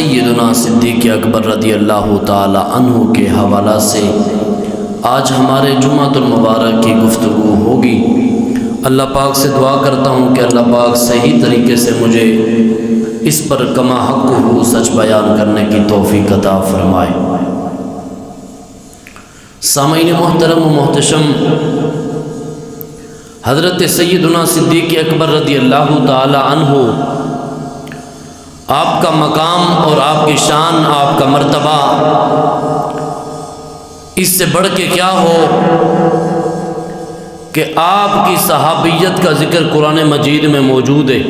سیدنا صدیق اکبر رضی اللہ تعالی عنہ کے حوالہ سے آج ہمارے جمعۃ المبارک کی گفتگو ہوگی۔ اللہ پاک سے دعا کرتا ہوں کہ اللہ پاک صحیح طریقے سے مجھے اس پر کما حق ہو سچ بیان کرنے کی توفیق عطا فرمائے۔ سامعین محترم و محتشم، حضرت سیدنا صدیق اکبر رضی اللہ تعالی عنہ، آپ کا مقام اور آپ کی شان، آپ کا مرتبہ، اس سے بڑھ کے کیا ہو کہ آپ کی صحابیت کا ذکر قرآن مجید میں موجود ہے۔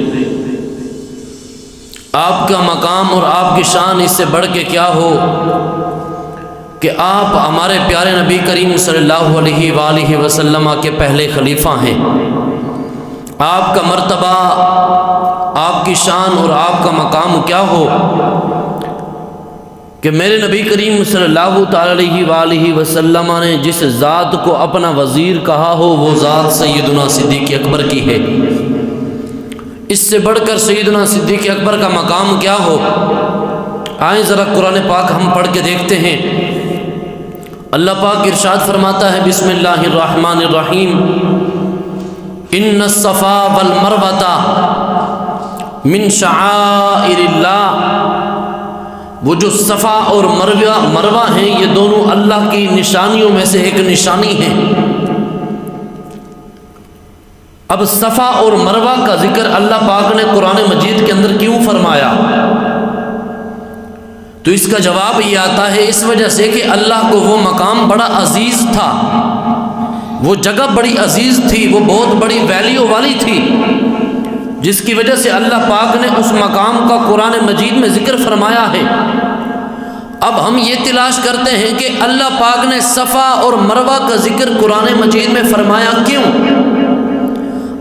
آپ کا مقام اور آپ کی شان اس سے بڑھ کے کیا ہو کہ آپ ہمارے پیارے نبی کریم صلی اللہ علیہ وآلہ وسلم کے پہلے خلیفہ ہیں۔ آپ کا مرتبہ، آپ کی شان اور آپ کا مقام کیا ہو کہ میرے نبی کریم صلی اللہ تعالی علیہ وآلہ وسلم نے جس ذات کو اپنا وزیر کہا ہو وہ ذات سیدنا صدیق اکبر کی ہے۔ اس سے بڑھ کر سیدنا صدیق اکبر کا مقام کیا ہو؟ آئیں ذرا قرآن پاک ہم پڑھ کے دیکھتے ہیں۔ اللہ پاک ارشاد فرماتا ہے، بسم اللہ الرحمن الرحیم، ان الصفا والمروہ من شعائر اللہ۔ وہ جو صفا اور مروہ ہیں یہ دونوں اللہ کی نشانیوں میں سے ایک نشانی ہے۔ اب صفا اور مروہ کا ذکر اللہ پاک نے قرآن مجید کے اندر کیوں فرمایا؟ تو اس کا جواب یہ آتا ہے اس وجہ سے کہ اللہ کو وہ مقام بڑا عزیز تھا، وہ جگہ بڑی عزیز تھی، وہ بہت بڑی ویلیو والی تھی، جس کی وجہ سے اللہ پاک نے اس مقام کا قرآن مجید میں ذکر فرمایا ہے۔ اب ہم یہ تلاش کرتے ہیں کہ اللہ پاک نے صفا اور مروہ کا ذکر قرآن مجید میں فرمایا کیوں؟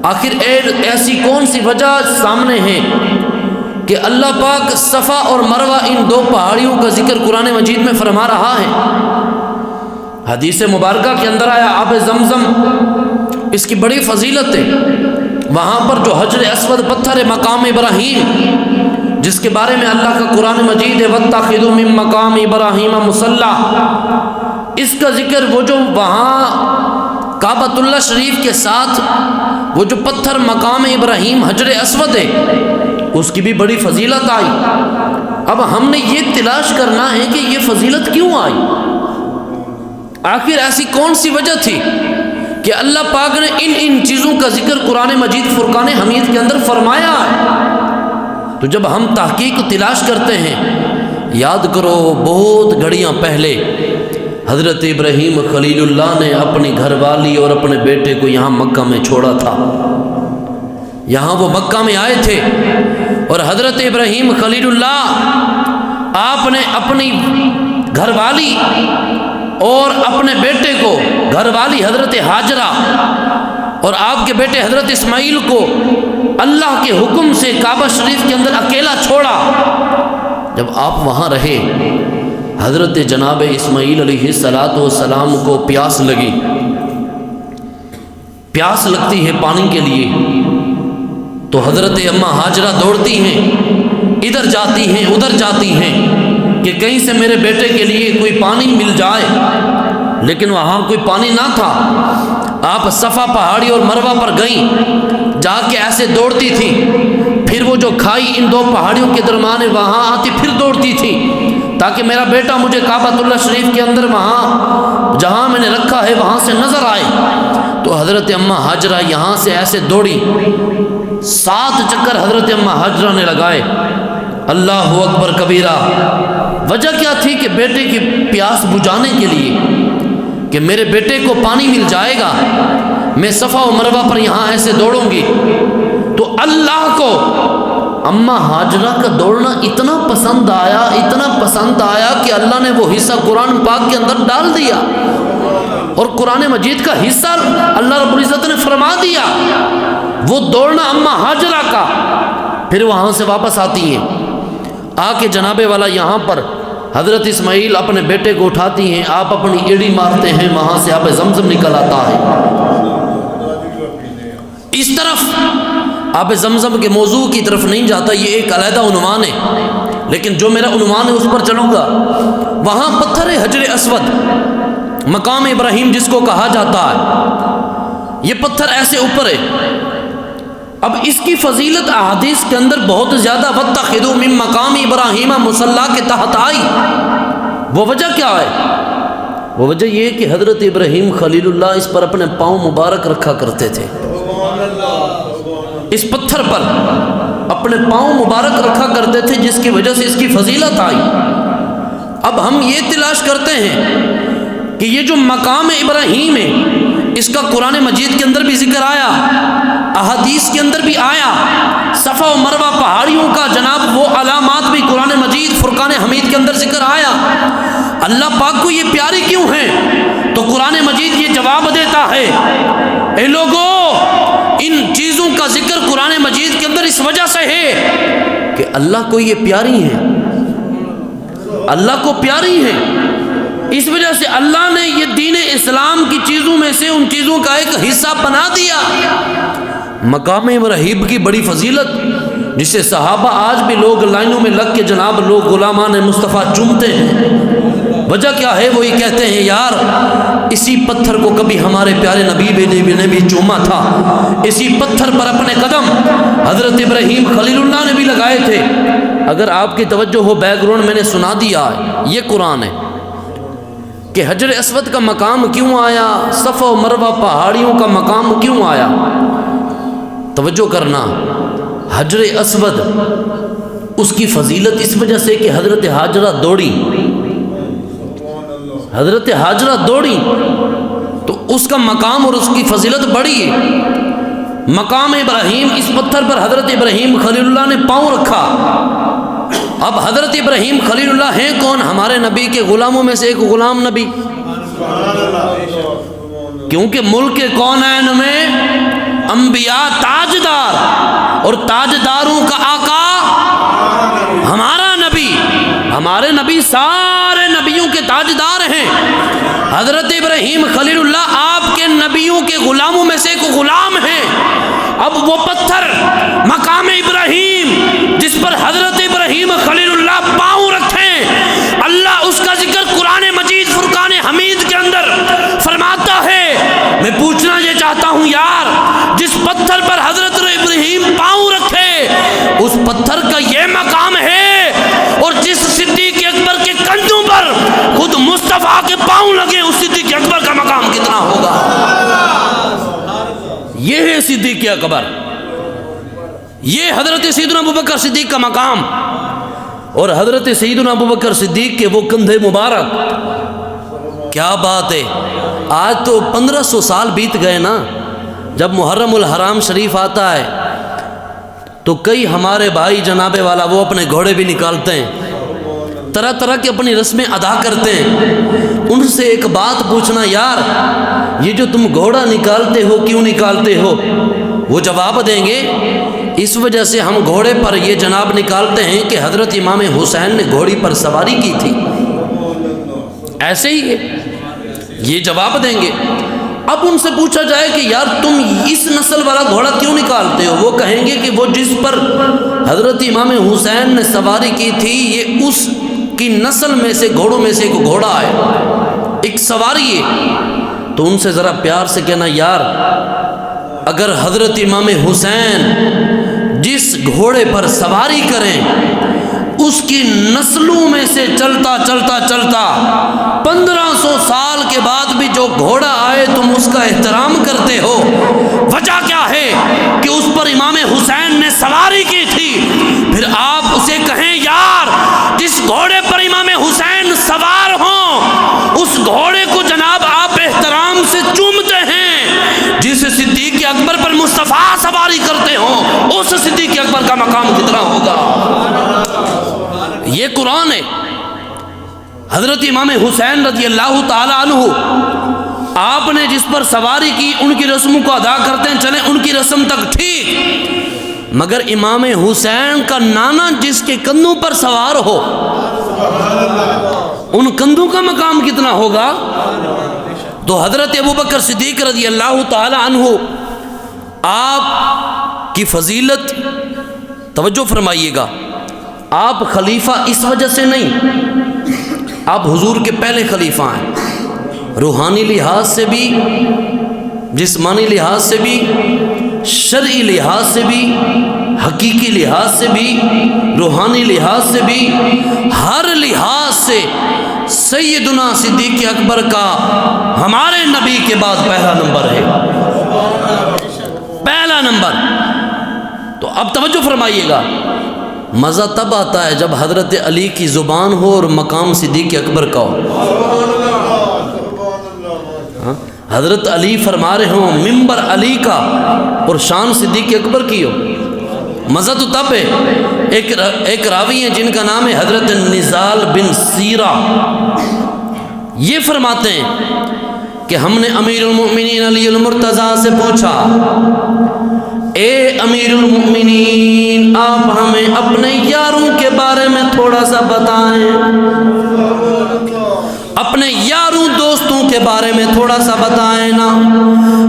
آخر ایسی کون سی وجہ سامنے ہے کہ اللہ پاک صفا اور مروہ ان دو پہاڑیوں کا ذکر قرآن مجید میں فرما رہا ہے؟ حدیث مبارکہ کے اندر آیا آب زمزم، اس کی بڑی فضیلت ہے۔ وہاں پر جو حجر اسود پتھر ہے مقام ابراہیم، جس کے بارے میں اللہ کا قرآن مجید ہے وَاتَّخِذُوا مِن مَّقَامِ إِبْرَاهِيمَ مُصَلًّى، اس کا ذکر وہ جو وہاں کعبۃ اللہ شریف کے ساتھ وہ جو پتھر مقام ابراہیم حجر اسود ہے اس کی بھی بڑی فضیلت آئی۔ اب ہم نے یہ تلاش کرنا ہے کہ یہ فضیلت کیوں آئی، آخر ایسی کون سی وجہ تھی کہ اللہ پاک نے ان چیزوں کا ذکر قرآن مجید فرقان حمید کے اندر فرمایا ہے۔ تو جب ہم تحقیق تلاش کرتے ہیں، یاد کرو بہت گھڑیاں پہلے حضرت ابراہیم خلیل اللہ نے اپنی گھر والی اور اپنے بیٹے کو یہاں مکہ میں چھوڑا تھا۔ یہاں وہ مکہ میں آئے تھے اور حضرت ابراہیم خلیل اللہ آپ نے اپنی گھر والی اور اپنے بیٹے کو، گھر والی حضرت ہاجرہ اور آپ کے بیٹے حضرت اسماعیل کو اللہ کے حکم سے کعبہ شریف کے اندر اکیلا چھوڑا۔ جب آپ وہاں رہے، حضرت جناب اسماعیل علیہ السلام کو پیاس لگی، پیاس لگتی ہے پانی کے لیے، تو حضرت اماں ہاجرہ دوڑتی ہیں، ادھر جاتی ہیں ادھر جاتی ہیں کہ کہیں سے میرے بیٹے کے لیے کوئی پانی مل جائے، لیکن وہاں کوئی پانی نہ تھا۔ آپ صفا پہاڑی اور مروہ پر گئیں، جا کے ایسے دوڑتی تھی، پھر وہ جو کھائی ان دو پہاڑیوں کے درمیان ہے وہاں آتی پھر دوڑتی تھی تاکہ میرا بیٹا مجھے کعبۃ اللہ شریف کے اندر وہاں جہاں میں نے رکھا ہے وہاں سے نظر آئے۔ تو حضرت اماں ہاجرہ یہاں سے ایسے دوڑی، 7 چکر حضرت اماں ہاجرہ نے لگائے۔ اللہ اکبر کبیرہ۔ وجہ کیا تھی کہ بیٹے کی پیاس بجھانے کے لیے کہ میرے بیٹے کو پانی مل جائے گا، میں صفا و مروہ پر یہاں ایسے دوڑوں گی۔ تو اللہ کو اماں ہاجرہ کا دوڑنا اتنا پسند آیا کہ اللہ نے وہ حصہ قرآن پاک کے اندر ڈال دیا اور قرآن مجید کا حصہ اللہ رب العزت نے فرما دیا۔ وہ دوڑنا اماں ہاجرہ کا، پھر وہاں سے واپس آتی ہیں، آ کے جناب والا یہاں پر حضرت اسماعیل اپنے بیٹے کو اٹھاتی ہیں، آپ اپنی ایڑی مارتے ہیں، وہاں سے آب زمزم نکل آتا ہے۔ اس طرف آب زمزم کے موضوع کی طرف نہیں جاتا، یہ ایک علیحدہ عنوان ہے، لیکن جو میرا عنوان ہے اس پر چلوں گا۔ وہاں پتھر حجر اسود، مقام ابراہیم جس کو کہا جاتا ہے، یہ پتھر ایسے اوپر ہے۔ اب اس کی فضیلت احادیث کے اندر بہت زیادہ وَاتَّخِذُوا مِن مقام ابراہیم مصلی کے تحت آئی۔ وہ وجہ کیا ہے؟ وہ وجہ یہ کہ حضرت ابراہیم خلیل اللہ اس پر اپنے پاؤں مبارک رکھا کرتے تھے، اس پتھر پر اپنے پاؤں مبارک رکھا کرتے تھے، جس کی وجہ سے اس کی فضیلت آئی۔ اب ہم یہ تلاش کرتے ہیں کہ یہ جو مقام ابراہیم ہے، اس کا قرآن مجید کے اندر بھی ذکر آیا، احادیث کے اندر بھی آیا، صفا و مروہ پہاڑیوں کا جناب وہ علامات بھی قرآن مجید فرقان حمید کے اندر ذکر آیا۔ اللہ پاک کو یہ پیاری کیوں ہیں؟ تو قرآن مجید یہ جواب دیتا ہے، اے لوگو، ان چیزوں کا ذکر قرآن مجید کے اندر اس وجہ سے ہے کہ اللہ کو یہ پیاری ہیں، اللہ کو پیاری ہیں۔ اس وجہ سے اللہ نے یہ دین اسلام کی چیزوں میں سے ان چیزوں کا ایک حصہ بنا دیا۔ مقام ابراہیم کی بڑی فضیلت، جسے صحابہ آج بھی لوگ لائنوں میں لگ کے جناب لوگ غلامان مصطفیٰ چومتے ہیں۔ وجہ کیا ہے؟ وہ یہ کہتے ہیں یار اسی پتھر کو کبھی ہمارے پیارے نبی نے بھی چوما تھا، اسی پتھر پر اپنے قدم حضرت ابراہیم خلیل اللہ نے بھی لگائے تھے۔ اگر آپ کی توجہ ہو، بیک گراؤنڈ میں نے سنا دیا ہے، یہ قرآن ہے کہ حجر اسود کا مقام کیوں آیا، صفا و مروہ پہاڑیوں کا مقام کیوں آیا۔ توجہ کرنا، حجر اسود اس کی فضیلت اس وجہ سے کہ حضرت ہاجرہ دوڑی، حضرت ہاجرہ دوڑی تو اس کا مقام اور اس کی فضیلت بڑی ہے۔ مقام ابراہیم، اس پتھر پر حضرت ابراہیم خلیل اللہ نے پاؤں رکھا۔ اب حضرت ابراہیم خلیل اللہ ہیں کون؟ ہمارے نبی کے غلاموں میں سے ایک غلام نبی، کیونکہ ملک کونین میں انبیاء تاجدار، اور تاجداروں کا آقا ہمارا نبی، ہمارے نبی سارے نبیوں کے تاجدار ہیں۔ حضرت ابراہیم خلیل اللہ آپ کے نبیوں کے غلاموں میں سے ایک غلام ہیں۔ اب وہ پتھر مقام ابراہیم جس پر حضرت ابراہیم خلیل اللہ پاؤں رکھیں، اللہ اس کا ذکر قرآن مجید فرقان حمید کے اندر فرماتا ہے۔ میں پوچھنا یہ چاہتا ہوں یار، جس پتھر پر حضرت ابراہیم پاؤں رکھے اس پتھر کا یہ مقام ہے، اور جس صدیق اکبر کے کندھوں پر خود مصطفیٰ کے پاؤں لگے اس صدیق اکبر کا مقام کتنا ہوگا؟ یہ ہے صدیق اکبر، یہ حضرت سیدنا ابوبکر صدیق کا مقام، اور حضرت سیدنا ابوبکر صدیق کے وہ کندھے مبارک، کیا بات ہے۔ آج تو 1500 سال بیت گئے نا، جب محرم الحرام شریف آتا ہے تو کئی ہمارے بھائی جناب والا وہ اپنے گھوڑے بھی نکالتے ہیں، طرح طرح کی اپنی رسمیں ادا کرتے ہیں۔ ان سے ایک بات پوچھنا یار، یہ جو تم گھوڑا نکالتے ہو کیوں نکالتے ہو؟ وہ جواب دیں گے اس وجہ سے ہم گھوڑے پر یہ جناب نکالتے ہیں کہ حضرت امام حسین نے گھوڑی پر سواری کی تھی، ایسے ہی ہے، یہ جواب دیں گے۔ اب ان سے پوچھا جائے کہ یار تم اس نسل والا گھوڑا کیوں نکالتے ہو؟ وہ کہیں گے کہ وہ جس پر حضرت امام حسین نے سواری کی تھی یہ اس کی نسل میں سے گھوڑوں میں سے ایک گھوڑا ہے، ایک سواری ہے۔ تو ان سے ذرا پیار سے کہنا یار، اگر حضرت امام حسین جس گھوڑے پر سواری کریں اس کی نسلوں میں سے چلتا چلتا چلتا 1500 سال کے بعد بھی جو گھوڑا آئے تم اس کا احترام کرتے ہو، وجہ کیا ہے؟ کہ اس پر امام حسین نے سواری کی تھی۔ پھر آپ اسے کہیں یار جس گھوڑے پر امام حسین سوار ہوں اس گھوڑے کو جناب آپ احترام سے چومتے ہیں، جس صدیق اکبر پر مصطفیٰ سواری کرتے ہوں اس صدیق اکبر کا مقام کتنا ہوگا؟ یہ قرآن ہے۔ حضرت امام حسین رضی اللہ تعالی عنہ آپ نے جس پر سواری کی ان کی رسموں کو ادا کرتے ہیں، چلیں ان کی رسم تک ٹھیک، مگر امام حسین کا نانا جس کے کندھوں پر سوار ہو ان کندھوں کا مقام کتنا ہوگا؟ تو حضرت ابوبکر صدیق رضی اللہ تعالی عنہ آپ کی فضیلت توجہ فرمائیے گا، آپ خلیفہ اس وجہ سے نہیں، آپ حضور کے پہلے خلیفہ ہیں، روحانی لحاظ سے بھی، جسمانی لحاظ سے بھی، شرعی لحاظ سے بھی، حقیقی لحاظ سے بھی، روحانی لحاظ سے بھی، ہر لحاظ سے سیدنا صدیق اکبر کا ہمارے نبی کے بعد پہلا نمبر ہے، پہلا نمبر۔ تو اب توجہ فرمائیے گا، مزہ تب آتا ہے جب حضرت علی کی زبان ہو اور مقام صدیق اکبر کا ہو۔ حضرت علی فرما رہے ہوں منبر علی کا اور شان صدیق اکبر کی ہو، مزہ تو تب ہے۔ ایک راوی ہیں جن کا نام ہے حضرت نزال بن سیرہ، یہ فرماتے ہیں کہ ہم نے امیر المؤمنین علی المرتضیٰ سے پوچھا، اے امیر المؤمنین آپ ہمیں اپنے یاروں کے بارے میں تھوڑا سا بتائیں، اپنے یاروں دوستوں کے بارے میں تھوڑا سا بتائیں نا۔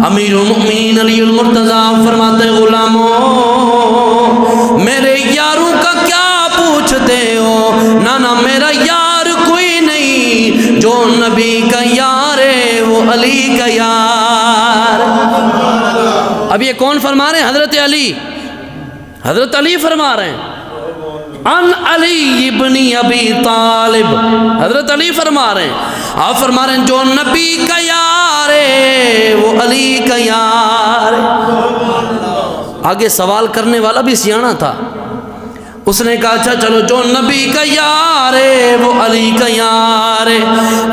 امیر المؤمنین علی المرتضیٰ فرماتے غلاموں میرے یاروں کا کیا پوچھتے ہو، نانا میرا یار کوئی نہیں، جو نبی کا یار ہے وہ علی کا یار۔ اب یہ کون فرما رہے ہیں؟ حضرت علی، حضرت علی فرما رہے ہیں ان علی ابن ابی طالب، حضرت علی فرما رہے ہیں، آپ فرما رہے ہیں جو نبی کا یار ہے وہ علی کا یار ہے۔ آگے سوال کرنے والا بھی سیاںا تھا، اس نے کہا اچھا چلو جو نبی کا یار ہے وہ علی کا یار ہے،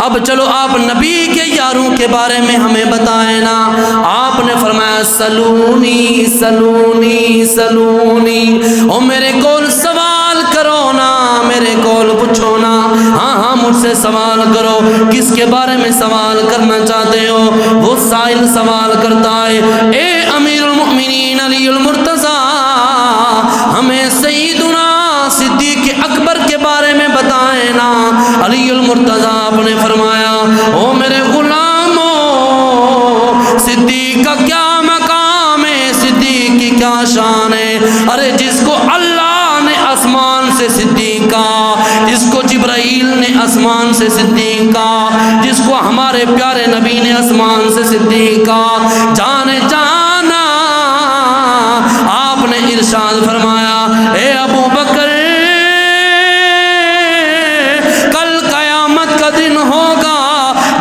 اب چلو آپ نبی کے یاروں کے بارے میں ہمیں بتائیں نا۔ آپ نے فرمایا سلونی سلونی سلونی، او میرے کول سوال کرو نا، میرے کول پوچھو نا، ہاں ہاں مجھ سے سوال کرو، کس کے بارے میں سوال کرنا چاہتے ہو؟ وہ سائل سوال کرتا ہے اے امیر المؤمنین علی المرتضیٰ ہمیں سیدنا صدیق اکبر کے بارے میں بتائیں نا۔ علی المرتضیٰ آپ نے فرمایا او میرے غلاموں صدیق کا کیا مقام ہے، صدیق کی کیا شان ہے؟ ارے جس کو اللہ نے آسمان سے صدیق کہا، جس کو جبرائیل نے آسمان سے صدیق کہا، جس کو ہمارے پیارے نبی نے آسمان سے صدیق کہا، جانے جانا آپ نے ارشاد فرمایا اے ابو بکر کل قیامت کا دن ہوگا،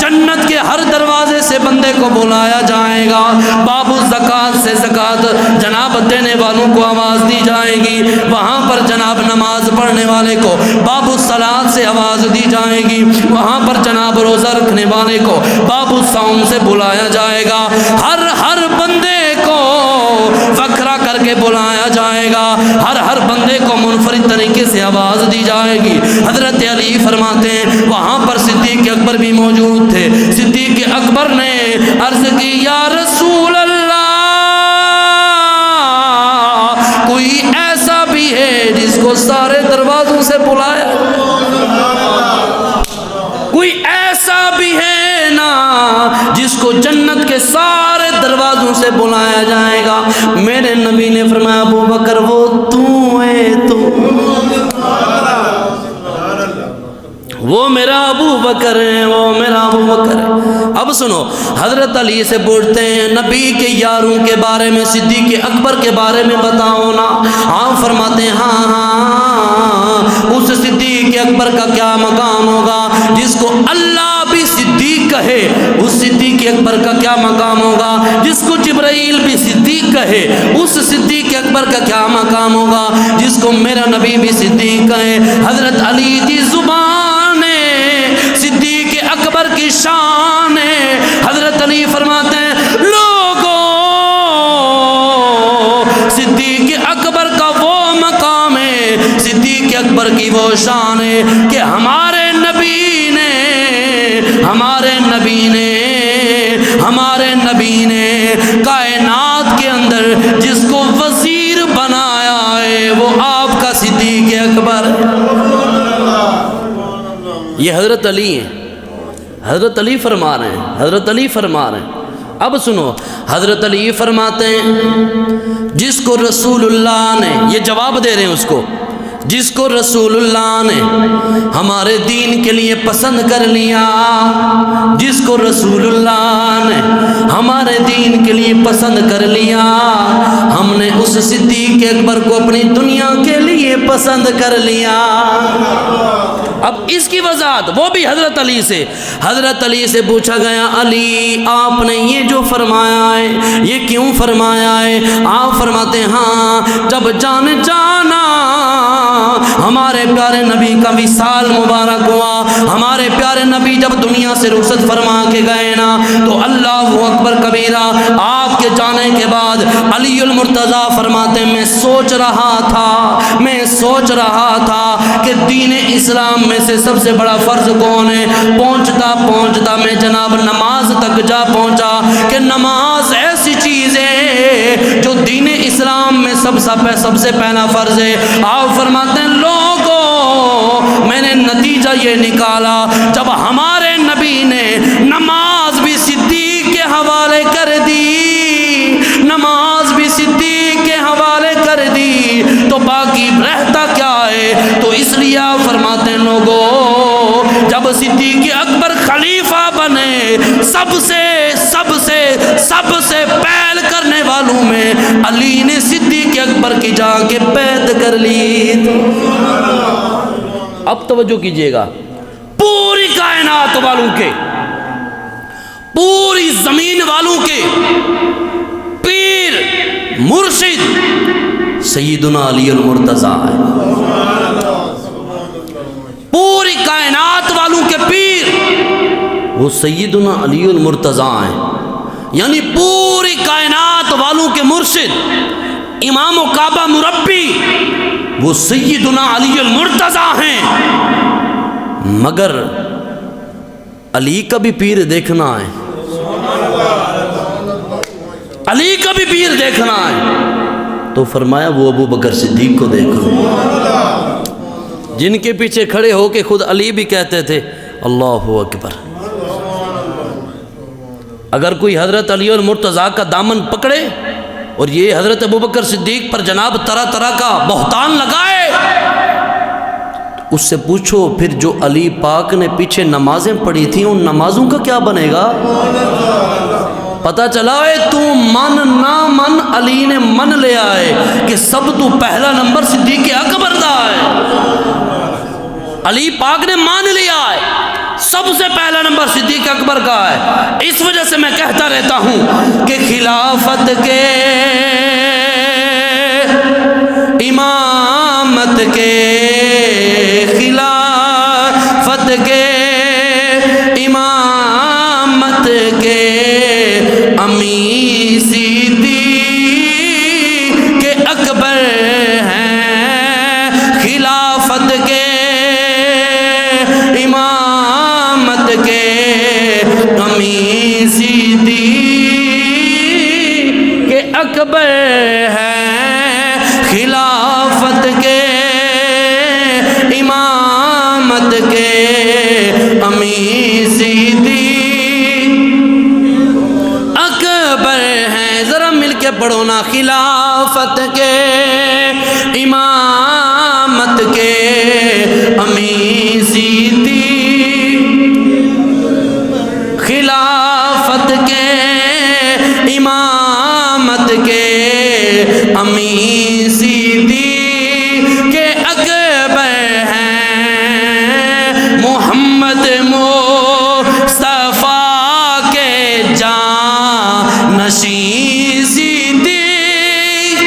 جنت کے ہر دروازے سے بندے کو بلایا جائے گا، باب الزکات سے زکات جناب دینے والوں کو آواز دی جائے گی، وہاں پر جناب نماز پڑھنے والے کو باب الصلاۃ سے آواز دی جائے گی، وہاں پر جناب روزہ رکھنے والے کو باب الصوم سے بلایا جائے گا، ہر بندے کو فخرا کر کے بلایا جائے گا، ہر بندے کو منفرد طریقے سے آواز دی جائے گی۔ حضرت علی فرماتے ہیں وہاں پر صدیق اکبر بھی موجود تھے، صدیق اکبر نے عرض کی یا رسول اللہ کوئی ایسا بھی ہے جس کو سارے دروازوں سے بلایا، کوئی ایسا بھی ہے نا جس کو جنت کے سارے دروازوں سے بلایا جائے گا؟ میرے نبی نے فرمایا ابو بکر وہ تو ہے، تو وہ میرا ابو بکر ہے، وہ میرا ابو بکر ہے۔ اب سنو حضرت علی سے پوچھتے ہیں نبی کے یاروں کے بارے میں، صدیق اکبر کے بارے میں بتاؤ نا۔ آپ فرماتے ہیں ہاں اس صدیق اکبر کا کیا مقام ہوگا جس کو اللہ بھی صدیق کہے، اس صدیق اکبر کا کیا مقام ہوگا جس کو جبرائیل بھی صدیق کہے، اس صدیق اکبر کا کیا مقام ہوگا جس کو میرا نبی بھی صدیق کہے۔ حضرت علی کی زبان صدیق اکبر کی شان ہے۔ حضرت علی فرماتے ہیں لوگوں صدیق اکبر کا وہ مقام ہے، صدیق اکبر کی وہ شان ہے کہ ہمارے نبی نے کائنات کے اندر جس کو وزیر بنایا ہے وہ آپ کا صدیق اکبر ہے۔ یہ حضرت علی ہیں، حضرت علی فرما رہے ہیں، حضرت علی فرما رہے ہیں۔ اب سنو حضرت علی فرماتے ہیں جس کو رسول اللہ نے، یہ جواب دے رہے ہیں اس کو، جس کو رسول اللہ نے ہمارے دین کے لیے پسند کر لیا، جس کو رسول اللہ نے ہمارے دین کے لیے پسند کر لیا، ہم نے اس صدیق اکبر کو اپنی دنیا کے لیے پسند کر لیا۔ اب اس کی وضاحت وہ بھی حضرت علی سے، حضرت علی سے پوچھا گیا، علی آپ نے یہ جو فرمایا ہے یہ کیوں فرمایا ہے؟ آپ فرماتے ہیں ہاں، جب جان جانا ہمارے پیارے نبی کا وصال مبارک ہوا، ہمارے پیارے نبی جب دنیا سے رخصت فرما کے گئے نا، تو اللہ اکبر کبیرہ، آپ کے جانے کے بعد علی المرتضیٰ فرماتے ہیں میں سوچ رہا تھا کہ دین اسلام میں سے سب سے بڑا فرض کون ہے؟ پہنچتا میں جناب نماز تک جا پہنچا کہ نماز ایسی چیز ہے جو دین اسلام میں سب سے پہلا فرض ہے۔ آپ فرماتے ہیں لوگوں، میں نے نتیجہ یہ نکالا، جب ہمارے نبی نے نماز بھی صدیق کے حوالے کر دی، نماز بھی صدیق کے حوالے کر دی، تو باقی رہتا کیا ہے؟ تو اس لیے آپ فرماتے ہیں لوگوں، جب صدیق اکبر خلیفہ بنے، سب سے پہل کرنے والوں میں علی نے صدیق اکبر کی جا کے بیعت کر لی۔ اب توجہ کیجئے گا، پوری کائنات والوں کے، پوری زمین والوں کے پیر مرشد سیدنا علی المرتضیٰ ہے، پوری کائنات والوں کے پیر وہ سیدنا علی المرتضیٰ ہیں، یعنی پوری کائنات والوں کے مرشد امام و کعبہ مربی وہ سیدنا علی المرتضیٰ ہیں۔ مگر علی کا بھی پیر دیکھنا ہے، علی کا بھی پیر دیکھنا ہے، تو فرمایا وہ ابو بکر صدیق کو دیکھو، جن کے پیچھے کھڑے ہو کے خود علی بھی کہتے تھے اللہ اکبر۔ اگر کوئی حضرت علی المرتضیٰ کا دامن پکڑے اور یہ حضرت ابوبکر صدیق پر جناب طرح طرح کا بہتان لگائے، اس سے پوچھو پھر جو علی پاک نے پیچھے نمازیں پڑھی تھیں ان نمازوں کا کیا بنے گا؟ پتہ چلا ہے تو من نہ من، علی نے من لیا ہے کہ سب تو پہلا نمبر صدیق اکبر دا ہے، علی پاک نے مان لیا ہے سب سے پہلا نمبر صدیق اکبر کا ہے۔ اس وجہ سے میں کہتا رہتا ہوں کہ خلافت کے، امامت کے، خلافت کے، امامت کے امی صدیق کے اکبر ہیں، خلافت کے امامت کے امی صدیق کے اکبر ہیں، خلافت کے امامت کے امی صدیق اکبر ہیں۔ ذرا مل کے پڑھو نا، خلافت کے امامت کے امی صدیق، خلافت کے امامت کے امی صدیق کے اکبر ہیں، محمد مصطفیٰ کے جان نشین صدیق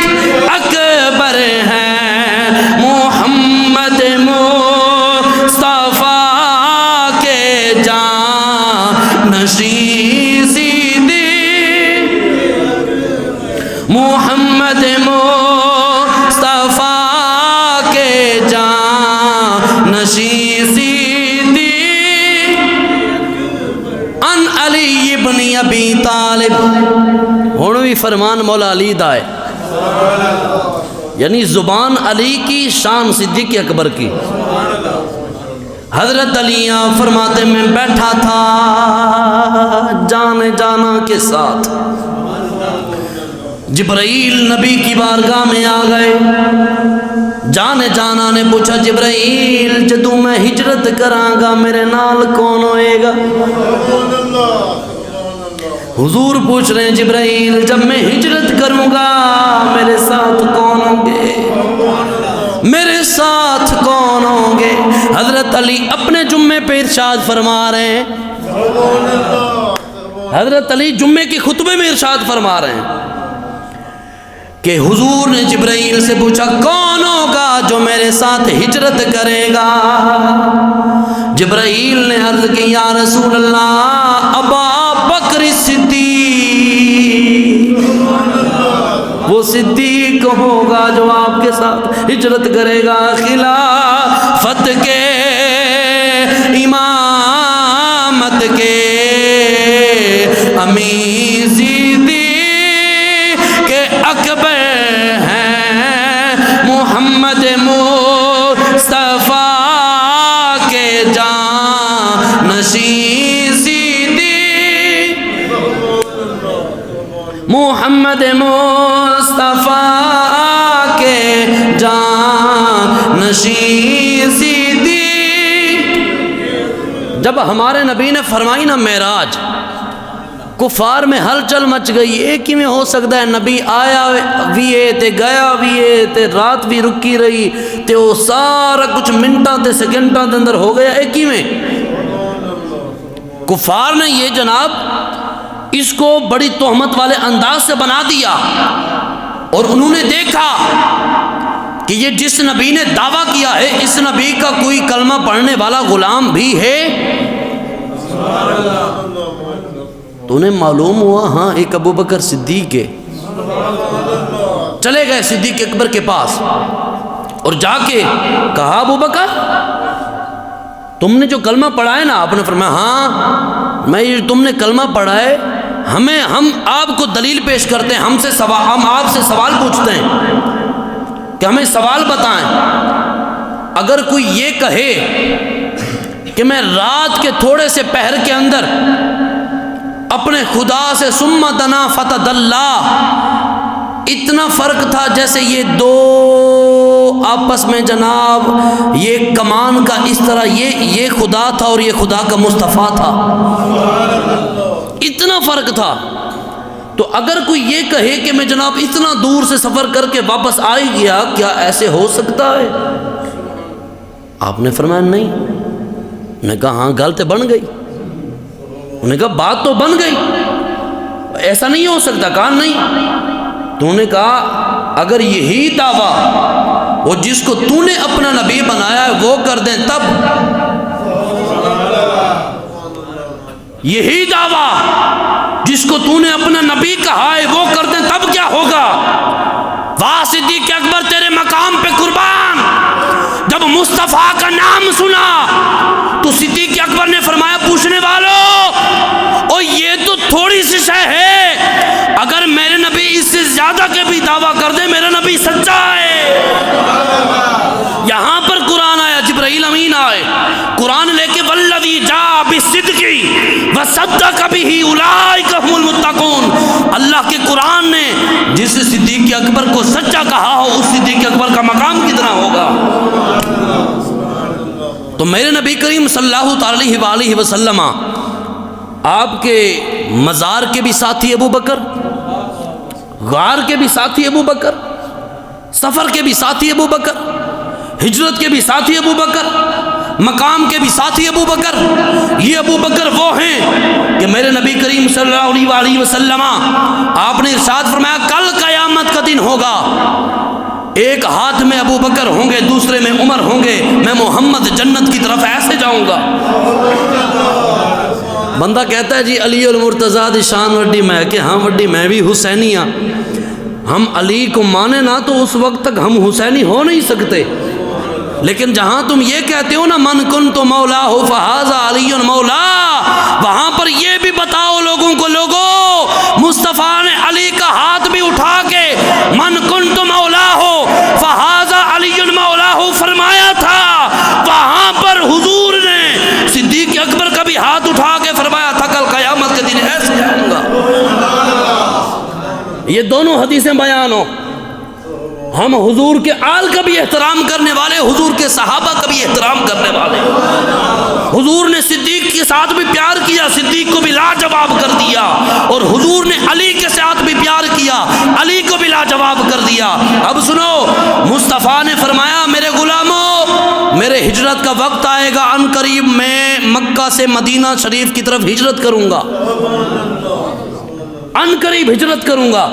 اکبر ہیں، محمد مصطفیٰ کے جان نشین صدیق، محمد مصطفیٰ کے جان نشین صدیق، ان علی ابن ابی طالب، ہوں بھی فرمان مولا علی دا ہے، یعنی زبان علی کی شان صدیق اکبر کی۔ حضرت علی فرماتے میں بیٹھا تھا جانے جانا کے ساتھ، جبرائیل نبی کی بارگاہ میں آ گئے، جانے جانا نے پوچھا جبرائیل جدوں میں ہجرت کراں گا میرے نال کون ہوئے گا؟ حضور پوچھ رہے ہیں جبرائیل جب میں ہجرت کروں گا میرے ساتھ کون ہوں گے؟ میرے ساتھ کون ہوں گے؟ حضرت علی اپنے جمعے پہ ارشاد فرما رہے ہیں، حضرت علی جمعے کی خطبے میں ارشاد فرما رہے ہیں کہ حضور نے جبرائیل سے پوچھا کون ہوگا جو میرے ساتھ ہجرت کرے گا؟ جبرائیل نے عرض کی یا رسول اللہ ابا بکر صدیق، وہ صدیق ہوگا جو آپ کے ساتھ ہجرت کرے گا، خلافت کے امامت کے امیر صدیق کے اکبر ہیں، محمد مصطفیٰ کے جانشین صدیق، محمد مصطفیٰ کے جانشین صدیق۔ جب ہمارے نبی نے فرمائی نا معراج، کفار میں ہلچل مچ گئی، ایک ہی میں ہو سکتا ہے نبی آیا بھی ہے تے گیا بھی ہے تے رات بھی رکی رہی تے وہ سارا کچھ منٹاں تے سیکنڈاں دے اندر ہو گیا ایک ہی میں۔ کفار نے یہ جناب اس کو بڑی تہمت والے انداز سے بنا دیا، اور انہوں نے دیکھا کہ یہ جس نبی نے دعویٰ کیا ہے اس نبی کا کوئی کلمہ پڑھنے والا غلام بھی ہے، تو انہیں معلوم ہوا ہاں ایک ابو بکر صدیق ہے۔ چلے گئے صدیق اکبر کے پاس اور جا کے کہا ابو بکر تم نے جو کلمہ پڑھا ہے نا؟ آپ نے فرمایا ہاں میں یہ تم نے کلمہ پڑھا ہے، ہم آپ کو دلیل پیش کرتے ہیں، ہم آپ سے سوال پوچھتے ہیں کہ ہمیں سوال بتائیں۔ اگر کوئی یہ کہے کہ میں رات کے تھوڑے سے پہر کے اندر اپنے خدا سے ثم دنا فتدلا، اتنا فرق تھا جیسے یہ دو آپس میں جناب یہ کمان کا اس طرح یہ خدا تھا اور یہ خدا کا مصطفیٰ تھا، اتنا فرق تھا، تو اگر کوئی یہ کہے کہ میں جناب اتنا دور سے سفر کر کے واپس آ ہی گیا، کیا ایسے ہو سکتا ہے؟ آپ نے فرمایا نہیں۔ میں کہا ہاں گل تو بن گئی، انہوں نے کہا بات تو بن گئی، ایسا نہیں ہو سکتا، کہا نہیں۔ تو انہوں نے کہا اگر یہی دعویٰ وہ جس کو تو نے اپنا نبی بنایا ہے وہ کر دیں تب، یہی دعویٰ جس کو تو نے اپنا نبی کہا ہے وہ کر دیں تب کیا ہوگا؟ واہ صدیق اکبر تیرے مقام پہ قربان، جب مصطفیٰ کا نام سنا تو صدیق اکبر نے فرمایا پوچھنے والوں او یہ تو تھوڑی سی شے ہے، اگر میرے نبی اس سے زیادہ کے بھی دعویٰ کر دے میرا نبی سچا ہے۔ یہاں پر قرآن آیا، جبرائیل امین آئے، قرآن لے کے والذی جاء بالصدق وصدق بہ اولئک ھم المتقون، اللہ کے قرآن نے جس صدیق اکبر کو سچا کہا ہو اس صدیق اکبر کا مقام کتنا ہوگا؟ تو میرے نبی کریم صلی اللہ علیہ وآلہ وسلم آپ کے مزار کے بھی ساتھی ابو بکر، غار کے بھی ساتھی ابو بکر، سفر کے بھی ساتھی ابو بکر، ہجرت کے بھی ساتھی ابو بکر، مقام کے بھی ساتھی ابو بکر۔ یہ ابو بکر وہ ہیں کہ میرے نبی کریم صلی اللہ علیہ وآلہ وسلم آپ نے ارشاد فرمایا کل قیامت کا دن ہوگا، ایک ہاتھ میں ابو بکر ہوں گے دوسرے میں عمر ہوں گے، میں محمد جنت کی طرف ایسے جاؤں گا۔ بندہ کہتا ہے جی علی المرتضیٰ دی شان وڈی میں کہ ہاں وڈی میں بھی حسینی ہاں، ہم علی کو مانے نہ تو اس وقت تک ہم حسینی ہو نہیں سکتے، لیکن جہاں تم یہ کہتے ہو نا من کنت مولا ہو فہذا علی مولا، وہاں پر یہ بھی بتاؤ لوگوں کو، لوگوں مصطفیٰ نے علی کا ہاتھ بھی اٹھا کے من کنت مولا ہو فہذا علی مولا ہو فرمایا تھا، وہاں پر حضور نے صدیق اکبر کا بھی ہاتھ اٹھا کے فرمایا تھا کل قیامت کے دن ایسے جاؤں گا۔ یہ دونوں حدیثیں بیان ہو ہم حضور کے آل کا بھی احترام کرنے والے، حضور کے صحابہ کا بھی احترام کرنے والے۔ حضور نے صدیق کے ساتھ بھی پیار کیا، صدیق کو بھی لاجواب کر دیا، اور حضور نے علی کے ساتھ بھی پیار کیا، علی کو بھی لاجواب کر دیا۔ اب سنو، مصطفیٰ نے فرمایا میرے غلاموں، میرے ہجرت کا وقت آئے گا، ان قریب میں مکہ سے مدینہ شریف کی طرف ہجرت کروں گا، ان قریب ہجرت کروں گا۔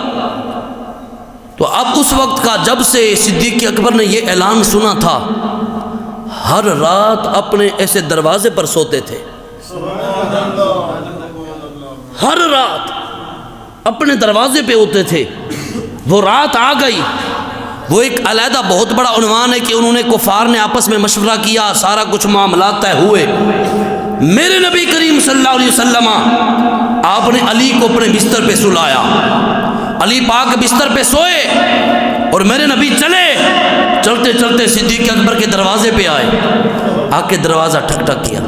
تو اب اس وقت کا جب سے صدیق اکبر نے یہ اعلان سنا تھا، ہر رات اپنے ایسے دروازے پر سوتے تھے، ہر رات اپنے دروازے پہ ہوتے تھے۔ وہ رات آ گئی، وہ ایک علیحدہ بہت بڑا عنوان ہے کہ انہوں نے کفار نے آپس میں مشورہ کیا، سارا کچھ معاملات طے ہوئے۔ میرے نبی کریم صلی اللہ علیہ وسلم آپ نے علی کو اپنے بستر پہ سلایا، علی پاک بستر پہ سوئے، اور میرے نبی چلتے چلتے صدیق اکبر کے دروازے پہ آئے، آ کے دروازہ ٹھک ٹھک کیا،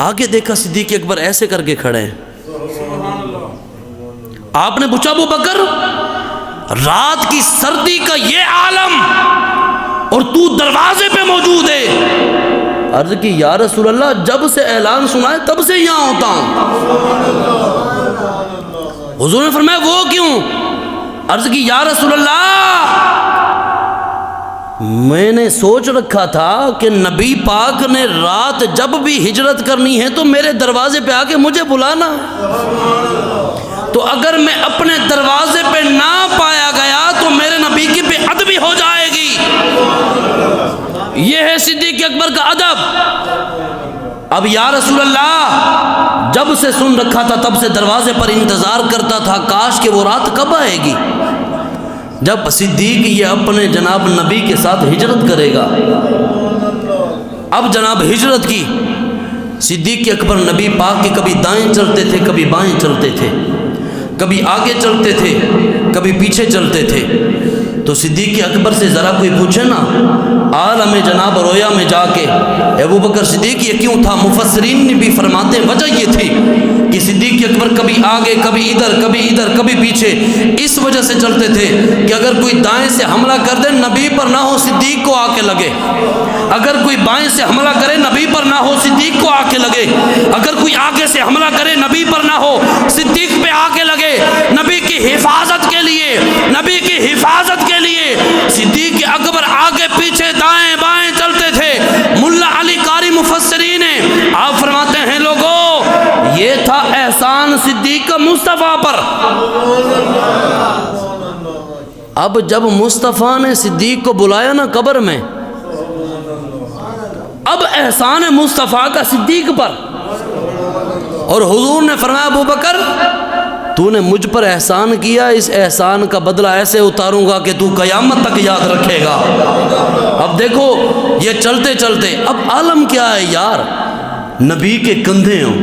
آگے دیکھا صدیق اکبر ایسے کر کے کھڑے ہیں۔ آپ نے پوچھا ابو بکر، رات کی سردی کا یہ عالم اور تو دروازے پہ موجود ہے؟ عرض کی یا رسول اللہ، جب سے اعلان سنا ہے تب سے یہاں ہوتا ہوں۔ حضور نے فرمایا وہ کیوں؟ عرض کی یا رسول اللہ، میں نے سوچ رکھا تھا کہ نبی پاک نے رات جب بھی ہجرت کرنی ہے تو میرے دروازے پہ آ کے مجھے بلانا، تو اگر میں اپنے دروازے پہ نہ پایا گیا تو میرے نبی کی بے ادبی ہو جائے گی۔ یہ ہے صدیق اکبر کا ادب۔ اب یا رسول اللہ، جب سے سن رکھا تھا تب سے دروازے پر انتظار کرتا تھا، کاش کہ وہ رات کب آئے گی جب صدیق یہ اپنے جناب نبی کے ساتھ ہجرت کرے گا۔ اب جناب ہجرت کی، صدیق اکبر نبی پاک کے کبھی دائیں چلتے تھے، کبھی بائیں چلتے تھے، کبھی آگے چلتے تھے، کبھی پیچھے چلتے تھے۔ تو صدیق اکبر سے ذرا کوئی پوچھے نا عالم جناب رویا میں جا کے ابو بکر صدیق یہ کیوں تھا؟ مفسرین نے بھی فرماتے ہیں وجہ یہ تھی کہ صدیق اکبر کبھی آگے، کبھی ادھر، کبھی ادھر، کبھی پیچھے، اس وجہ سے چلتے تھے کہ اگر کوئی دائیں سے حملہ کر دے نبی پر نہ ہو، صدیق کو آ کے لگے، اگر کوئی بائیں سے حملہ کرے نبی پر نہ ہو، صدیق کو آ کے لگے، اگر کوئی آگے سے حملہ کرے نبی پر نہ ہو، صدیق پہ آ کے لگے۔ نبی کی حفاظت کے لیے، نبی کی حفاظت کے لیے صدیق اکبر آگے پیچھے دائیں بائیں چلتے تھے۔ ملا علی قاری مفسرین ہیں، آپ فرماتے ہیں لوگوں یہ تھا احسان صدیق کا مصطفیٰ پر۔ اب جب مصطفیٰ نے صدیق کو بلایا نا قبر میں، اب احسان مصطفیٰ کا صدیق پر، اور حضور نے فرمایا ابو بکر تو نے مجھ پر احسان کیا، اس احسان کا بدلہ ایسے اتاروں گا کہ تو قیامت تک یاد رکھے گا۔ اب دیکھو یہ چلتے چلتے، اب عالم کیا ہے یار، نبی کے کندھے ہوں،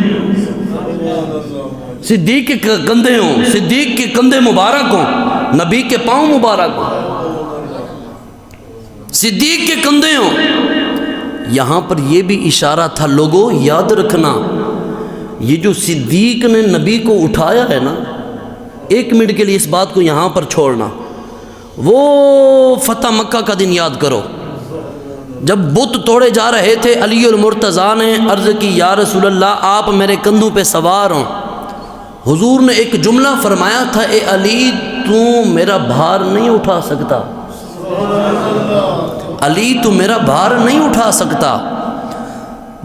صدیق کے کندھے ہوں، صدیق کے کندھے مبارک ہوں، نبی کے پاؤں مبارک ہوں، صدیق کے کندھے ہوں۔ یہاں پر یہ بھی اشارہ تھا لوگوں یاد رکھنا، یہ جو صدیق نے نبی کو اٹھایا ہے نا، ایک منٹ کے لیے اس بات کو یہاں پر چھوڑنا، وہ فتح مکہ کا دن یاد کرو، جب بت توڑے جا رہے تھے، علی المرتضیٰ نے عرض کی یا رسول اللہ آپ میرے کندھوں پہ سوار ہوں۔ حضور نے ایک جملہ فرمایا تھا، اے علی تو میرا بھار نہیں اٹھا سکتا، علی تو میرا بھار نہیں اٹھا سکتا۔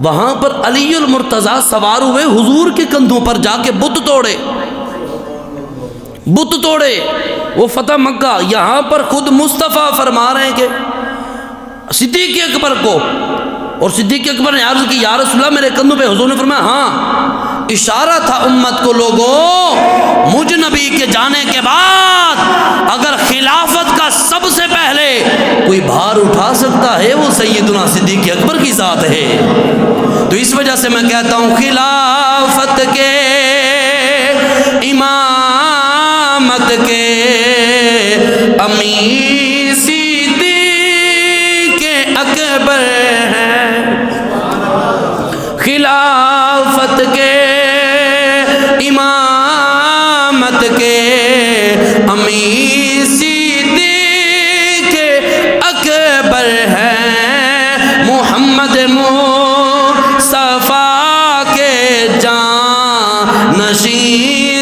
وہاں پر علی المرتضیٰ سوار ہوئے حضور کے کندھوں پر، جا کے بت توڑے، بت توڑے، وہ فتح مکہ۔ یہاں پر خود مصطفیٰ فرما رہے ہیں کہ صدیق اکبر کو، اور صدیق اکبر نے عرض کی یا رسول اللہ میرے کندھوں پہ، حضور نے فرمایا ہاں، اشارہ تھا امت کو لوگوں مجھ نبی کے جانے کے بعد اگر خلافت کا سب سے پہلے کوئی بھار اٹھا سکتا ہے وہ سیدنا صدیق اکبر کی ذات ہے۔ تو اس وجہ سے میں کہتا ہوں خلافت کے امامت کے امیر صدیق اکبر ہیں، خلافت کے امامت کے امیر محمد مصطفیٰ کے جانشین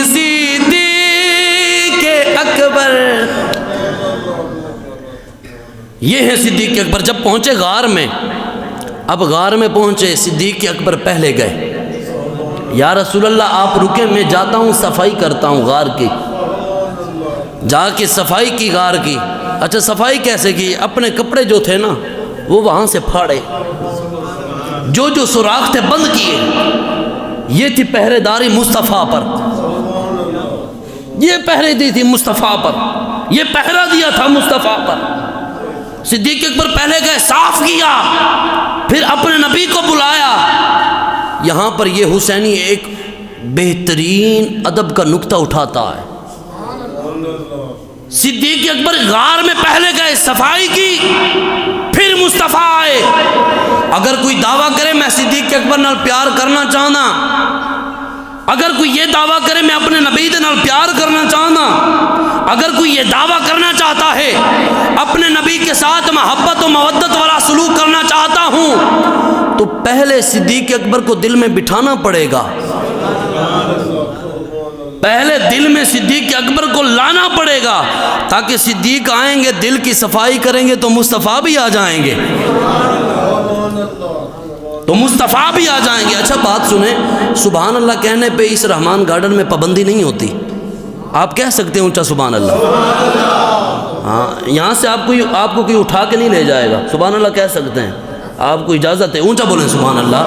صدیق اکبر. یہ ہے صدیق اکبر. جب پہنچے غار میں، اب غار میں پہنچے، صدیق اکبر پہلے گئے. یا رسول اللہ آپ رکے، میں جاتا ہوں صفائی کرتا ہوں غار کی. جا کے صفائی کی غار کی. اچھا صفائی کیسے کی؟ اپنے کپڑے جو تھے نا وہ وہاں سے پھاڑے، جو سوراخ تھے بند کیے. یہ تھی پہرے داری مصطفیٰ پر، یہ پہرے دی تھی مصطفیٰ پر، یہ پہرا دیا تھا مصطفیٰ پر. صدیق اکبر پہلے گئے، صاف کیا، پھر اپنے نبی کو بلایا. یہاں پر یہ حسینی ایک بہترین ادب کا نقطہ اٹھاتا ہے. صدیق اکبر غار میں پہلے گئے، صفائی کی، پھر مصطفیٰ آئے. اگر کوئی دعویٰ کرے میں صدیق اکبر نال پیار کرنا چاہنا، اگر کوئی یہ دعویٰ کرے میں اپنے نبی دے نال پیار کرنا چاہنا، اگر کوئی یہ دعویٰ کرنا چاہتا ہے اپنے نبی کے ساتھ محبت و مودت والا سلوک کرنا چاہتا ہوں، تو پہلے صدیق اکبر کو دل میں بٹھانا پڑے گا. پہلے دل میں صدیق اکبر کو لانا پڑے گا، تاکہ صدیق آئیں گے، دل کی صفائی کریں گے تو مصطفیٰ بھی آ جائیں گے، تو مصطفیٰ بھی آ جائیں گے. اچھا بات سنیں، سبحان اللہ کہنے پہ اس رحمان گارڈن میں پابندی نہیں ہوتی. آپ کہہ سکتے ہیں اونچا سبحان اللہ. ہاں یہاں سے آپ کو کوئی اٹھا کے نہیں لے جائے گا. سبحان اللہ کہہ سکتے ہیں، آپ کو اجازت ہے، اونچا بولیں سبحان اللہ.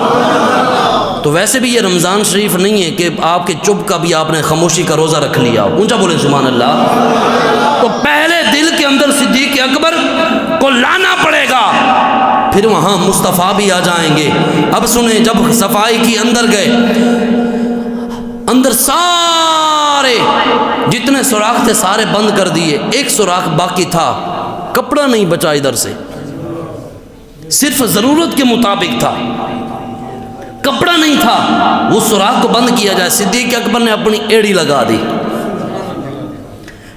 تو ویسے بھی یہ رمضان شریف نہیں ہے کہ آپ کے چپ کا بھی آپ نے خاموشی کا روزہ رکھ لیا. اونچا بولیں سبحان اللہ. تو پہلے دل کے اندر صدیق اکبر کو لانا پڑے گا، پھر وہاں مصطفیٰ بھی آ جائیں گے. اب سنیں، جب صفائی کی اندر گئے، اندر سارے جتنے سوراخ تھے سارے بند کر دیے. ایک سوراخ باقی تھا، کپڑا نہیں بچا ادھر سے، صرف ضرورت کے مطابق تھا، کپڑا نہیں تھا. وہ سوراخ کو بند کیا جائے. صدیق اکبر نے اپنی ایڑی لگا دی،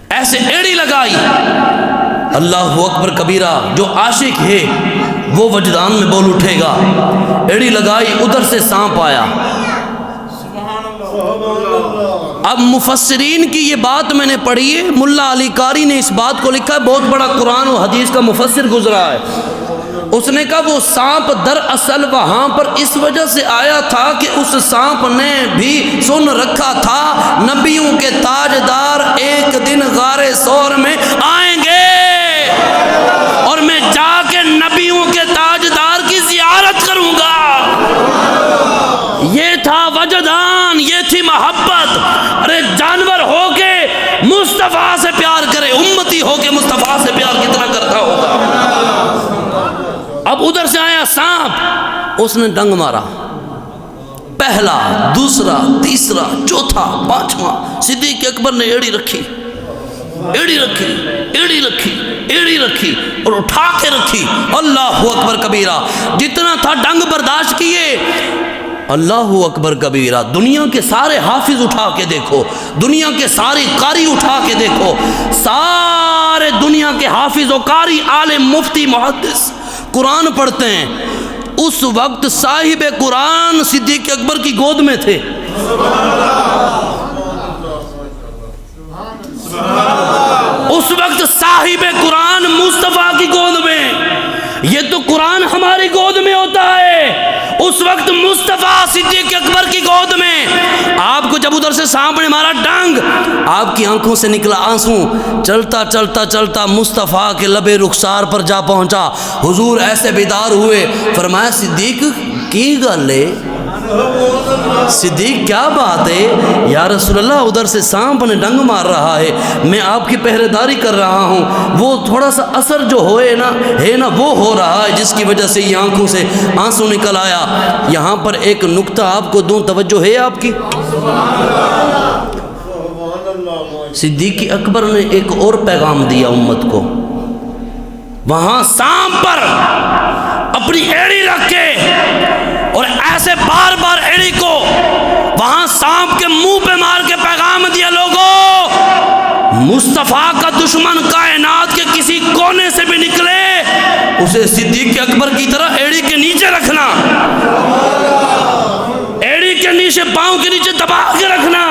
ایسے ایڑی لگائی. اللہ اکبر کبیرہ. جو عاشق ہے وہ وجدان میں بول اٹھے گا. ایڑی لگائی، ادھر سے سانپ آیا. اب مفسرین کی یہ بات میں نے پڑھی ہے، ملا علی قاری نے اس بات کو لکھا ہے، بہت بڑا قرآن و حدیث کا مفسر گزرا ہے. اس نے کہا وہ سانپ دراصل وہاں پر اس وجہ سے آیا تھا کہ اس سانپ نے بھی سن رکھا تھا نبیوں کے تاجدار ایک دن غار ثور میں آئیں گے، اور میں جا کے نبیوں کے تاجدار کی زیارت کروں گا. یہ تھا وجدان، یہ تھی محبت. ارے جانور ہو کے مصطفیٰ سے پیار کرے، امتی ہو کے مصطفیٰ سے پیار کتنا کرتا ہوگا. اب ادھر سے آیا سانپ، اس نے ڈنگ مارا، پہلا، دوسرا، تیسرا، چوتھا، پانچواں. صدیق اکبر نے ایڑی رکھی، ایڑی رکھی، ایڑی رکھی، ایڑی رکھی اور اٹھا کے رکھی. اللہ اکبر کبیرہ. جتنا تھا ڈنگ برداشت کیے. اللہ اکبر کبیرہ. دنیا کے سارے حافظ اٹھا کے دیکھو، دنیا کے سارے قاری اٹھا کے دیکھو، سارے دنیا کے حافظ و قاری، عالم، مفتی، محدث قرآن پڑھتے ہیں. اس وقت صاحب قرآن صدیق اکبر کی گود میں تھے. اس وقت صاحب قرآن مصطفیٰ کی گود میں. یہ تو قرآن ہماری گود میں ہوتا ہے، اس وقت مصطفیٰ صدیق اکبر کی گود میں. آپ کو جب ادھر سے سانپ نے مارا ڈانگ، آپ کی آنکھوں سے نکلا آنسو. چلتا چلتا چلتا مصطفیٰ کے لب رخسار پر جا پہنچا. حضور ایسے بیدار ہوئے، فرمایا صدیق کی گل ہے، صدیق کیا بات ہے؟ یا رسول اللہ ادھر سے سانپ نے ڈنگ مار رہا ہے، میں آپ کی پہرے داری کر رہا ہوں، وہ تھوڑا سا اثر جو ہے نا وہ ہو رہا ہے، جس کی وجہ سے یہ آنکھوں سے آنسو نکل آیا. یہاں پر ایک نکتہ آپ کو دوں، توجہ ہے آپ کی. صدیق اکبر نے ایک اور پیغام دیا امت کو. وہاں سانپ پر اپنی ایڑی رکھ کے اور ایسے بار بار ایڑی کو وہاں سانپ کے منہ پہ مار کے پیغام دیا، لوگوں مصطفیٰ کا دشمن کائنات کے کسی کونے سے بھی نکلے، اس اسے صدیق اکبر کی طرح ایڑی کے نیچے رکھنا، ایڑی کے نیچے، پاؤں کے نیچے دبا کے رکھنا۔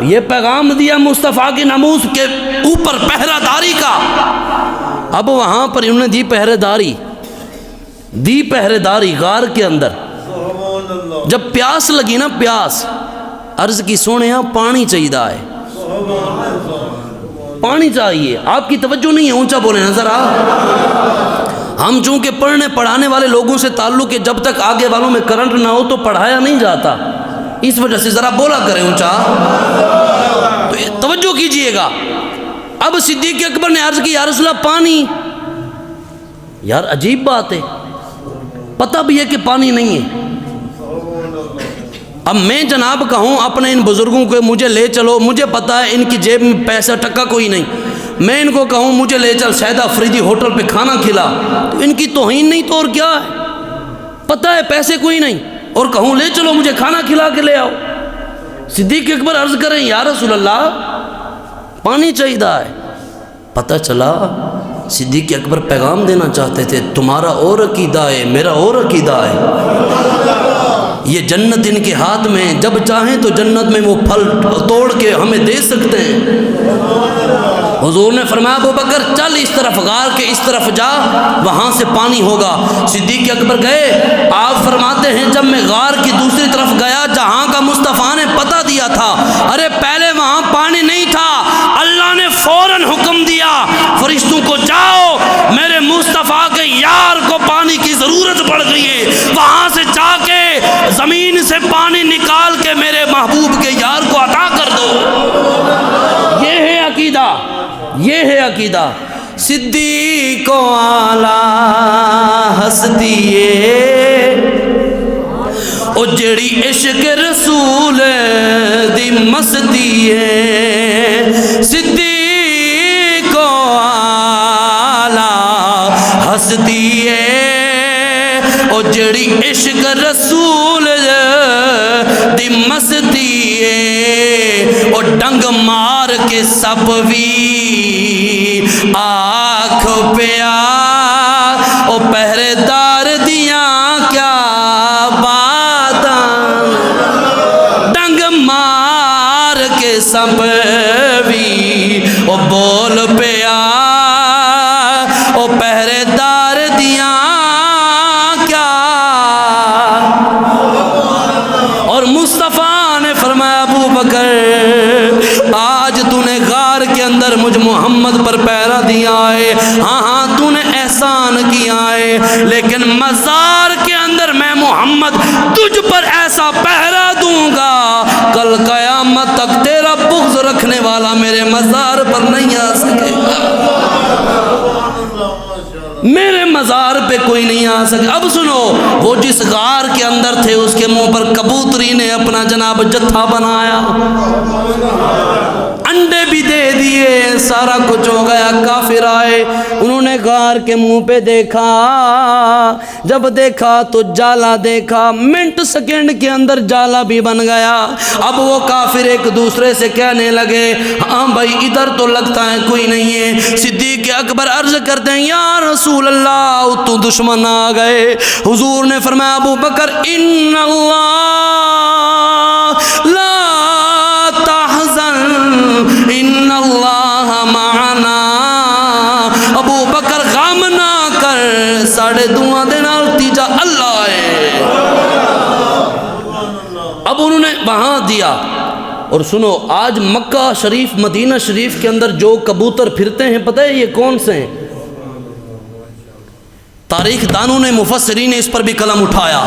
یہ پیغام دیا مصطفیٰ کی ناموس کے اوپر پہرہ داری کا۔ اب وہاں پر انہوں نے دی پہرے داری غار کے اندر۔ جب پیاس لگی نا، پیاس، عرض کی سونے پانی چاہیے ہے، پانی چاہیے۔ آپ کی توجہ نہیں ہے، اونچا بولے نا ذرا۔ ہم چونکہ پڑھنے پڑھانے والے لوگوں سے تعلق ہے، جب تک آگے والوں میں کرنٹ نہ ہو تو پڑھایا نہیں جاتا، اس وجہ سے ذرا بولا کریں اونچا، تو توجہ کیجئے گا۔ اب صدیق اکبر نے عرض کی یا رسول اللہ پانی۔ یار عجیب بات ہے، پتہ بھی ہے کہ پانی نہیں ہے۔ اب میں جناب کہوں اپنے ان بزرگوں کو مجھے لے چلو، مجھے پتہ ہے ان کی جیب میں پیسہ ٹکا کوئی نہیں، میں ان کو کہوں مجھے لے چل سیدہ افریدی ہوٹل پہ کھانا کھلا، تو ان کی توہین نہیں تو اور کیا ہے؟ پتہ ہے پیسے کوئی نہیں، اور کہوں لے چلو مجھے کھانا کھلا کے لے آؤ۔ صدیق اکبر عرض کریں یا رسول اللہ پانی چاہیے ہے۔ پتہ چلا صدیق اکبر پیغام دینا چاہتے تھے، تمہارا اور عقیدہ ہے، میرا اور عقیدہ ہے، یہ جنت ان کے ہاتھ میں، جب چاہیں تو جنت میں وہ پھل توڑ کے ہمیں دے سکتے ہیں۔ حضور نے فرمایا ابو بکر چل اس طرف، غار کے اس طرف جا، وہاں سے پانی ہوگا۔ صدیق اکبر گئے۔ آپ فرماتے ہیں جب میں غار کی دوسری طرف گیا جہاں کا مصطفیٰ نے پتہ دیا تھا، ارے پہلے وہاں پانی نہیں تھا، اللہ نے فوراً حکم دیا فرشتوں کو جاؤ میرے مصطفیٰ کے یار کو پانی کی ضرورت پڑ گئی ہے، وہاں سے جا کے زمین سے پانی نکال کے میرے محبوب کے یار کو عطا کر دو۔ یہ ہے عقیدہ، یہ ہے عقیدہ۔ صدیق و اعلیٰ ہستی او جڑی عشق رسول دی مستی ہے، صدیق و اعلیٰ ہستی ہے او جڑی عشق رسول دی مستی ہے، او ڈنگ مار کے سب بھی آنکھ پیا، او پہرے دار دیاں کیا باتاں، ڈنگ مار کے سب بھی او بول پیا، او پہرے دار دیاں کیا۔ اور مصطفیٰ نے فرمایا ابو بکر آج تو نے غار کے اندر مجھ محمد پر پہرا دیا ہے، ہاں ہاں تو نے احسان کیا ہے، لیکن مزار کے اندر میں محمد تجھ پر ایسا پہرا دوں گا کل قیامت تک تیرا بغض رکھنے والا میرے مزار پر نہیں آ سکے گا، میرے مزار پہ کوئی نہیں آ سکے۔ اب سنو، وہ جس غار کے اندر تھے اس کے منہ پر کبوتری نے اپنا جناب جتھا بنایا، انڈے بھی دے دیے، سارا کچھ ہو گیا۔ کافر آئے، انہوں نے غار کے منہ پہ دیکھا، جب دیکھا تو جالا دیکھا، منٹ سیکنڈ کے اندر جالا بھی بن گیا۔ اب وہ کافر ایک دوسرے سے کہنے لگے ہاں بھائی ادھر تو لگتا ہے کوئی نہیں ہے۔ صدیق اکبر عرض کرتے ہیں یا رسول اللہ تو دشمن آ گئے۔ حضور نے فرمایا ابو بکر ان اللہ لا تحزن ان اللہ معنا، ابو بکر غم نہ کر، ساڑھے دعا دے نال تیجا اللہ ہے۔ اب انہوں نے وہاں دیا۔ اور سنو، آج مکہ شریف مدینہ شریف کے اندر جو کبوتر پھرتے ہیں پتہ ہے یہ کون سے ہیں؟ تاریخ دانوں نے مفسرین نے اس پر بھی قلم اٹھایا،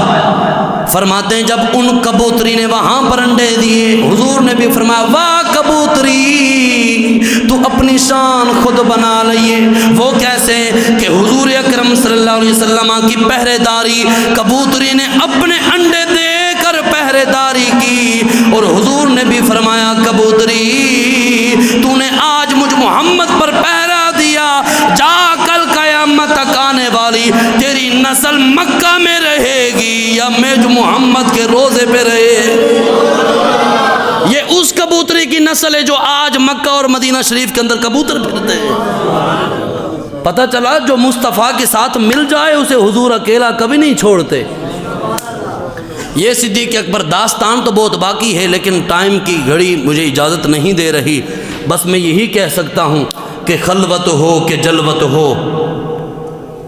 فرماتے ہیں جب ان کبوتری نے وہاں پر انڈے دیے، حضور نے بھی فرمایا واہ کبوتری تو اپنی شان خود بنا لئیے۔ وہ کیسے کہ حضور اکرم صلی اللہ علیہ وسلم کی پہرے داری کبوتری نے اپنے انڈے دے کر پہرے داری کی، اور حضور نے بھی فرمایا کبوتری تو نے آج مجھ محمد پر پہرا دیا، جا کل قیامت تک آنے والی تیری نسل مکہ میں رہے گی یا میں جو محمد کے روزے پہ رہے۔ یہ اس کبوتری کی نسل ہے جو آج مکہ اور مدینہ شریف کے اندر کبوتر پھرتے ہیں۔ پتہ چلا جو مصطفیٰ کے ساتھ مل جائے اسے حضور اکیلا کبھی نہیں چھوڑتے۔ یہ صدیق اکبر داستان تو بہت باقی ہے، لیکن ٹائم کی گھڑی مجھے اجازت نہیں دے رہی۔ بس میں یہی کہہ سکتا ہوں کہ خلوت ہو کہ جلوت ہو،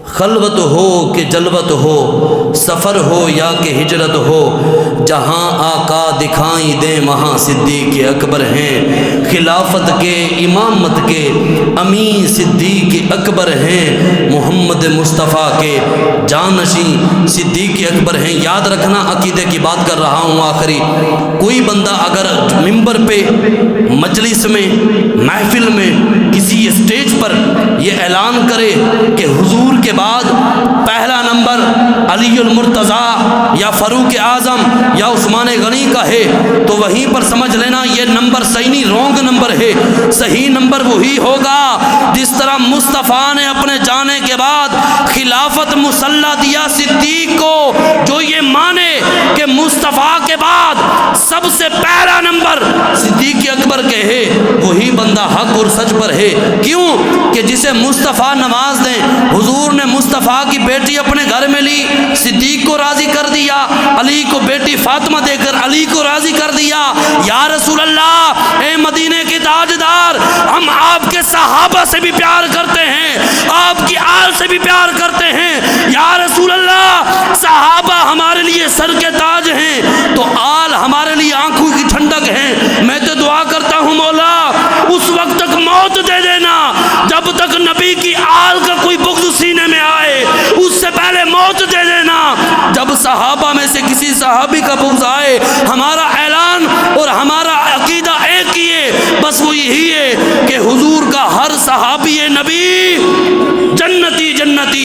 خلوت ہو کہ جلوت ہو، سفر ہو یا کہ ہجرت ہو، جہاں آقا دکھائیں دیں وہاں صدیق اکبر ہیں۔ خلافت کے امامت کے امین صدیق اکبر ہیں، محمد مصطفیٰ کے جانشین صدیق اکبر ہیں۔ یاد رکھنا، عقیدے کی بات کر رہا ہوں آخری، کوئی بندہ اگر ممبر پہ، مجلس میں، محفل میں، کسی اسٹیج پر یہ اعلان کرے کہ حضور کے بعد پہلا نمبر علی المرتضیٰ یا فاروق اعظم یا عثمان غنی کا ہے، تو وہیں پر سمجھ لینا یہ نمبر صحیح نہیں، رونگ نمبر ہے۔ صحیح نمبر وہی ہوگا جس طرح مصطفیٰ نے اپنے جانے کے بعد خلافت مسلح دیا صدیق کو، جو یہ مانے کہ مصطفیٰ کے بعد سب سے پہلا نمبر صدیق اکبر کے ہے، وہی بندہ حق اور سچ پر ہے۔ کیوں کہ جسے مصطفیٰ نواز دیں، حضور نے مصطفیٰ کی بیٹی اپنے گھر میں لی، صدیق کو راضی کر دیا، علی کو بیٹی فاطمہ دے کر علی کو راضی کر دیا۔ یا رسول اللہ، اے مدینے کے تاجدار، ہم آپ کے صحابہ سے بھی پیار کرتے ہیں، آپ کی آل سے بھی پیار کرتے ہیں۔ یا رسول اللہ، صحابہ ہمارے لیے سر کے تاج ہیں، تو آل ہمارے لیے آنکھوں کی ٹھنڈک ہیں۔ میں تو دعا کرتا ہوں مولا اس وقت تک موت دے دینا جب تک نبی کی آل کا کوئی بغض سینے میں آئے، اس سے پہلے موت دے دینا۔ جب صحابہ میں سے کسی صحابی کا بغض آئے، ہمارا